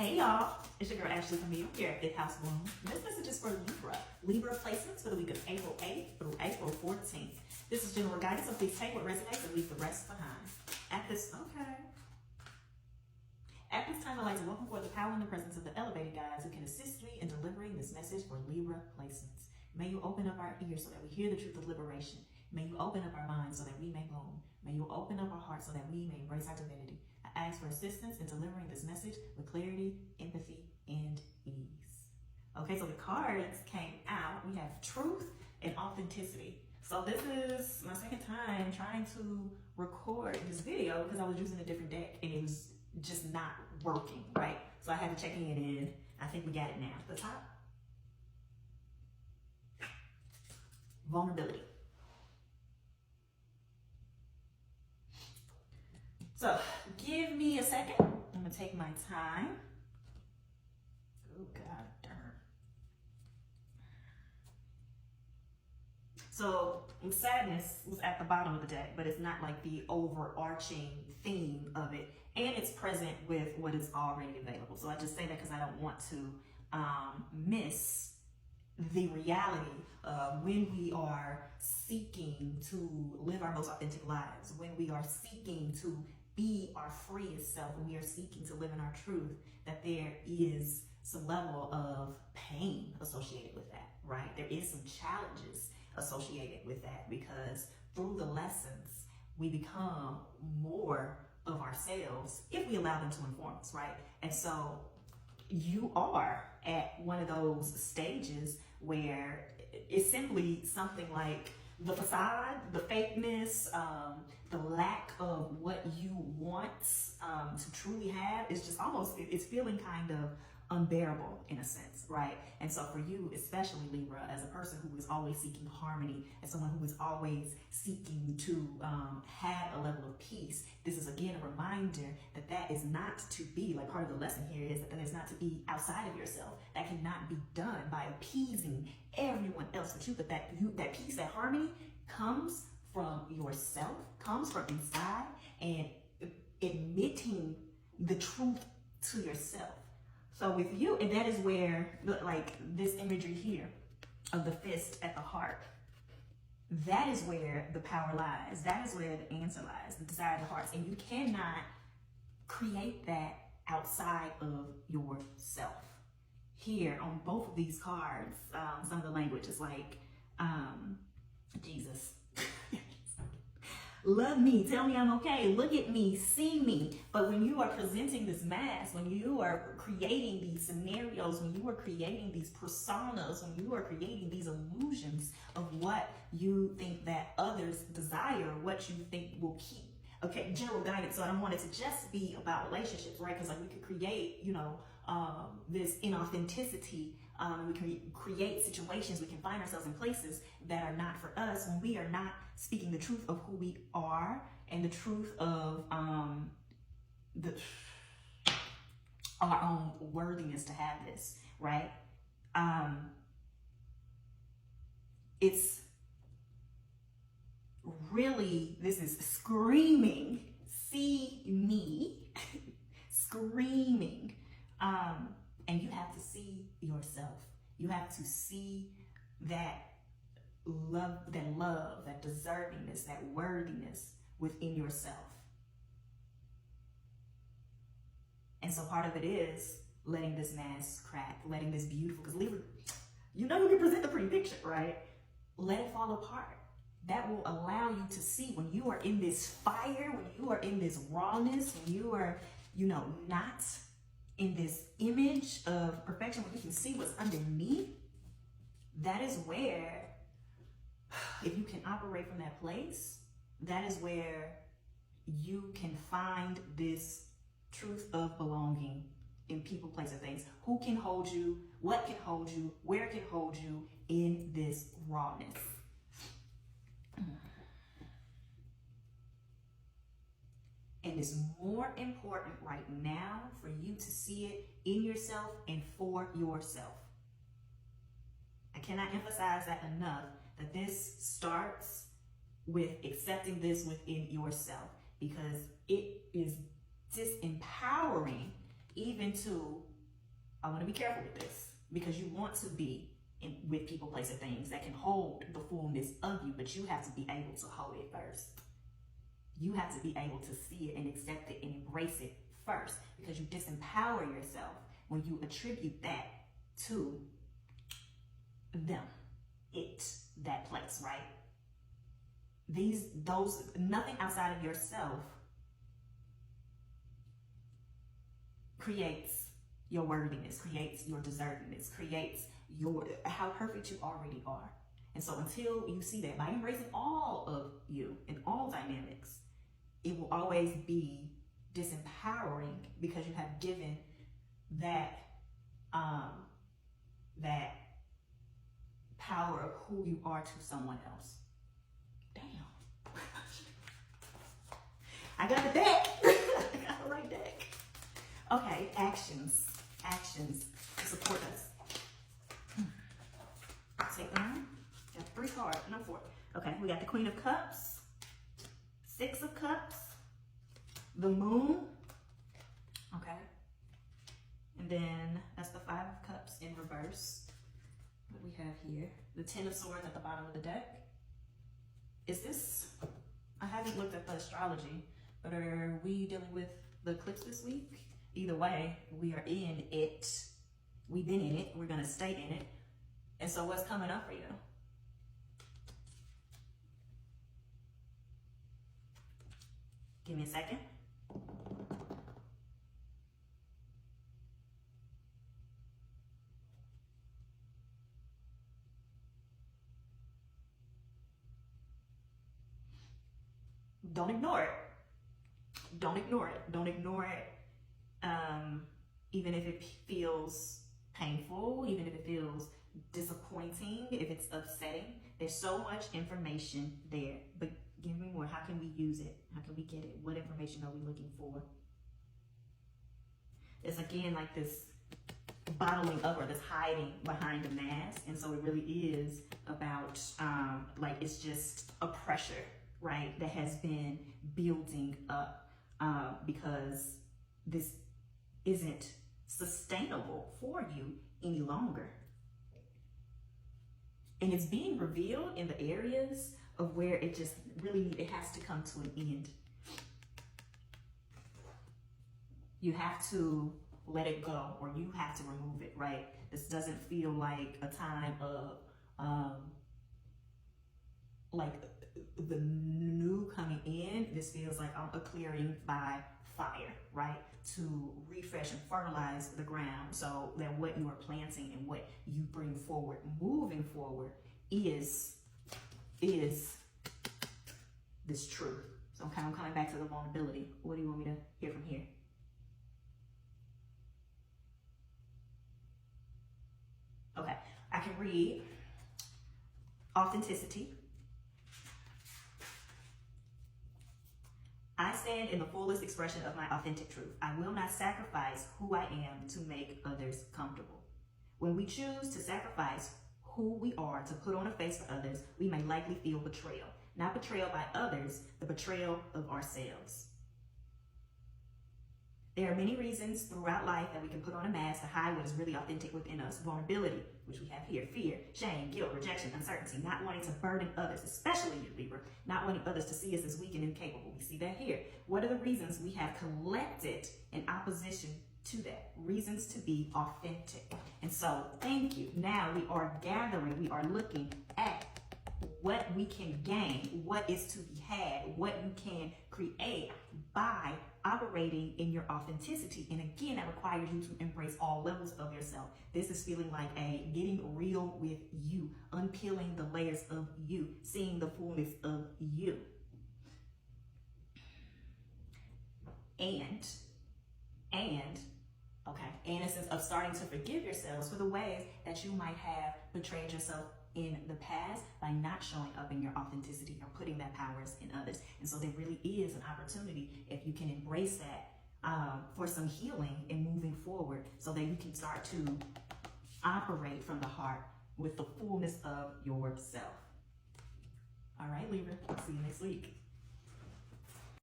Hey y'all, it's your girl Ashley from here at 5th House Bloom. This message is for Libra. Libra placements for the week of April 8th through April 14th. This is general guidance, so please take what resonates and leave the rest behind. At this time, I'd like to welcome forth the power and the presence of the elevated guides who can assist me in delivering this message for Libra placements. May you open up our ears so that we hear the truth of liberation. May you open up our minds so that we may bloom. May you open up our hearts so that we may embrace our divinity. I ask for assistance in delivering this message with clarity, empathy, and ease. Okay, so the cards came out. We have truth and authenticity. So this is my second time trying to record this video because I was using a different deck and it was just not working, right? So I had to check it in. I think we got it now. The top. Vulnerability. So give me a second. I'm gonna take my time. Oh God darn. So sadness was at the bottom of the deck, but it's not like the overarching theme of it. And it's present with what is already available. So I just say that because I don't want to miss the reality of when we are seeking to live our most authentic lives, when we are seeking to be our freest self, when we are seeking to live in our truth, that there is some level of pain associated with that, right? There is some challenges associated with that because through the lessons, we become more of ourselves if we allow them to inform us, right? And so you are at one of those stages where it's simply something like the facade, the fakeness, the lack of what you want to truly have is just almost, it's feeling kind of unbearable in a sense, right? And so for you, especially Libra, as a person who is always seeking harmony, as someone who is always seeking to have a level of peace, this is again a reminder that that is not to be, like part of the lesson here is that is not to be outside of yourself. That cannot be done by appeasing everyone else but you, but that peace, that harmony comes from yourself, comes from inside, and admitting the truth to yourself. So with you, and that is where, like this imagery here of the fist at the heart, that is where the power lies. That is where the answer lies, the desire of the hearts. And you cannot create that outside of yourself. Here on both of these cards, some of the language is like, Jesus. Love me, tell me I'm okay, look at me, see me. But when you are presenting this mask, when you are creating these scenarios, when you are creating these personas, when you are creating these illusions of what you think that others desire, what you think will keep. Okay, general guidance, so I don't want it to just be about relationships, right? Because like we could create, this inauthenticity. We can create situations, we can find ourselves in places that are not for us when we are not speaking the truth of who we are and the truth of our own worthiness to have this, right? It's really, this is screaming, see me, screaming. And you have to see yourself. You have to see that love, that deservingness, that worthiness within yourself. And so part of it is letting this mask crack, letting this beautiful, because Libra, you can present the pretty picture, right? Let it fall apart. That will allow you to see when you are in this fire, when you are in this rawness, when you are, not in this image of perfection, when you can see what's underneath. That is where, if you can operate from that place, that is where you can find this truth of belonging in people, places, things. Who can hold you? What can hold you? Where can hold you in this rawness? And it's more important right now for you to see it in yourself and for yourself. I cannot emphasize that enough, that this starts with accepting this within yourself, because it is disempowering even to I want to be careful with this because you want to be with people, places, things that can hold the fullness of you, but you have to be able to hold it first. You have to be able to see it and accept it and embrace it first, because you disempower yourself when you attribute that to them, it, that place, right? Nothing outside of yourself creates your worthiness, creates your deservedness, creates how perfect you already are. And so until you see that, by embracing all of you in all dynamics, it will always be disempowering because you have given that that power of who you are to someone else. Damn. I got a deck. I got the right deck. Okay, actions to support us. Take them. Got 3 cards, no 4. Okay, we got the Queen of Cups, 6 of Cups, the Moon. Okay, and then that's the 5 of Cups in reverse. What we have here, the 10 of Swords at the bottom of the deck. Is this? I haven't looked at the astrology, but are we dealing with the eclipse this week? Either way, we are in it. We've been in it. We're gonna stay in it. And so what's coming up for you? Give me a second. Don't ignore it. Don't ignore it. Don't ignore it. Even if it feels painful, even if it feels disappointing, if it's upsetting, there's so much information there. But give me more. How can we use it? How can we get it? What information are we looking for? It's again like this bottling up or this hiding behind a mask. And so it really is about like it's just a pressure, right, that has been building up because this isn't sustainable for you any longer. And it's being revealed in the areas of where it just really, it has to come to an end. You have to let it go, or you have to remove it, right? This doesn't feel like a time of like the new coming in. This feels like a clearing by fire, right? To refresh and fertilize the ground so that what you are planting and what you bring forward, moving forward, is this truth. So I'm coming back to the vulnerability. What do you want me to hear from here? Okay, I can read authenticity. I stand in the fullest expression of my authentic truth. I will not sacrifice who I am to make others comfortable. When we choose to sacrifice who we are to put on a face for others, we may likely feel betrayal. Not betrayal by others, the betrayal of ourselves. There are many reasons throughout life that we can put on a mask to hide what is really authentic within us. Vulnerability, which we have here, fear, shame, guilt, rejection, uncertainty, not wanting to burden others, especially you, Libra, not wanting others to see us as weak and incapable. We see that here. What are the reasons we have collected in opposition to that? Reasons to be authentic. And so, thank you. Now we are gathering, we are looking at what we can gain, what is to be had, what you can create by operating in your authenticity. And again, that requires you to embrace all levels of yourself. This is feeling like a getting real with you, unpeeling the layers of you, seeing the fullness of you. And in a sense of starting to forgive yourselves for the ways that you might have betrayed yourself in the past by not showing up in your authenticity or putting that power in others. And so there really is an opportunity, if you can embrace that, for some healing and moving forward so that you can start to operate from the heart with the fullness of yourself. All right, Libra, see you next week.